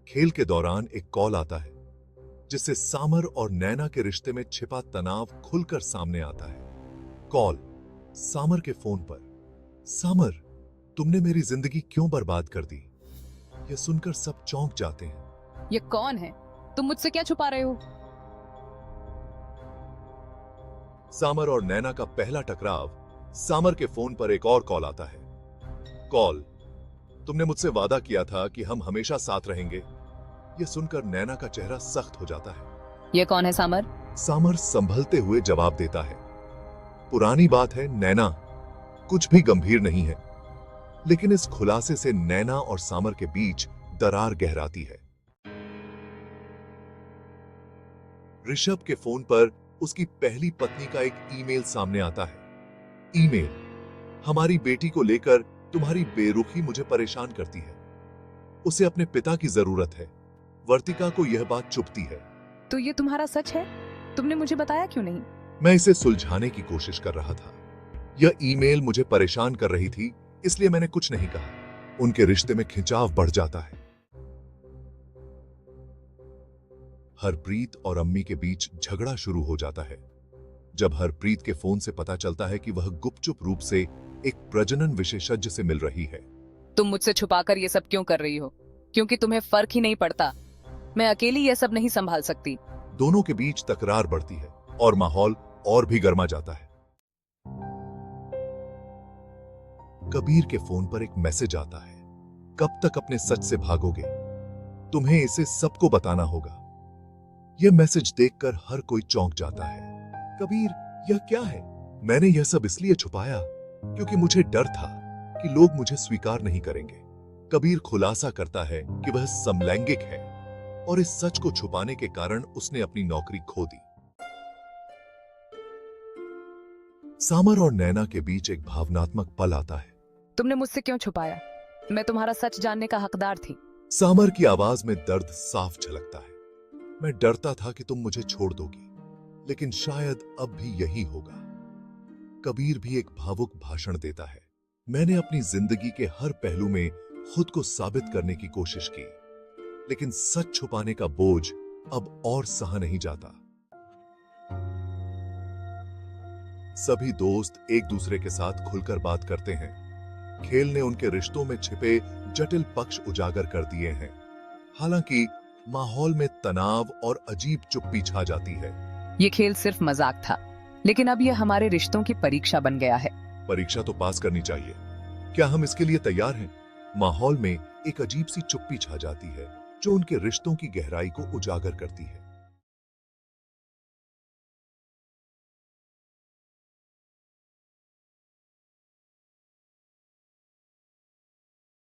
खेल के दौरान एक कॉल आता है जिससे सामर और नैना के रिश्ते में छिपा तनाव खुलकर सामने आता है। कॉल सामर के फोन पर। सामर, तुमने मेरी जिंदगी क्यों बर्बाद कर दी? यह सुनकर सब चौंक जाते हैं। ये कौन है? तुम मुझसे क्या छुपा रहे हो? सामर और नैना का पहला टकराव। सामर के फोन पर एक और कॉल आता है। कॉल, तुमने मुझसे वादा किया था कि हम हमेशा साथ रहेंगे। यह सुनकर नैना का चेहरा सख्त हो जाता है। ये कौन है सामर? सामर संभलते हुए जवाब देता है, पुरानी बात है नैना, कुछ भी गंभीर नहीं है। लेकिन इस खुलासे से नैना और सामर के बीच दरार गहराती है। ऋषभ के फोन पर उसकी पहली पत्नी का एक ईमेल सामने आता है। ईमेल, हमारी बेटी को लेकर तुम्हारी बेरुखी मुझे परेशान करती है। उसे अपने पिता की जरूरत है। वर्तिका को यह बात चुभती है। तो ये तुम्हारा सच है? तुमने मुझे बताया क्यों नहीं? मैं इसे सुलझाने की कोशिश कर रहा था। यह ईमेल मुझे परेशान कर रही थी, इसलिए मैंने कुछ नहीं कहा। उनके रिश्ते में खिंचाव बढ़ जाता है। हरप्रीत और अम्मी के बीच झगड़ा शुरू हो जाता है जब हरप्रीत के फोन से पता चलता है कि वह गुपचुप रूप से एक प्रजनन विशेषज्ञ से मिल रही है। तुम मुझसे छुपाकर ये सब क्यों कर रही हो? क्योंकि तुम्हें फर्क ही नहीं पड़ता। मैं अकेली ये सब नहीं संभाल सकती। दोनों के बीच तकरार बढ़ती है और माहौल और भी गर्मा जाता है। कबीर के फोन पर एक मैसेज आता है, कब तक अपने सच से भागोगे? तुम्हें इसे सबको बताना होगा। यह मैसेज देखकर हर कोई चौंक जाता है। कबीर, यह क्या है? मैंने यह सब इसलिए छुपाया क्योंकि मुझे डर था कि लोग मुझे स्वीकार नहीं करेंगे। कबीर खुलासा करता है कि वह समलैंगिक है और इस सच को छुपाने के कारण उसने अपनी नौकरी खो दी। सामर और नैना के बीच एक भावनात्मक पल आता है। तुमने मुझसे क्यों छुपाया? मैं तुम्हारा सच जानने का हकदार थी। सामर की आवाज में दर्द साफ झलकता है। मैं डरता था कि तुम मुझे छोड़ दोगी, लेकिन शायद अब भी यही होगा। कबीर भी एक भावुक भाषण देता है। मैंने अपनी जिंदगी के हर पहलू में खुद को साबित करने की कोशिश की, लेकिन सच छुपाने का बोझ अब और सहा नहीं जाता। सभी दोस्त एक दूसरे के साथ खुलकर बात करते हैं। खेल ने उनके रिश्तों में छिपे जटिल पक्ष उजागर कर दिए हैं। हालांकि माहौल में तनाव और अजीब चुप्पी छा जाती है। ये खेल सिर्फ मजाक था, लेकिन अब यह हमारे रिश्तों की परीक्षा बन गया है। परीक्षा तो पास करनी चाहिए। क्या हम इसके लिए तैयार हैं? माहौल में एक अजीब सी चुप्पी छा जाती है जो उनके रिश्तों की गहराई को उजागर करती है।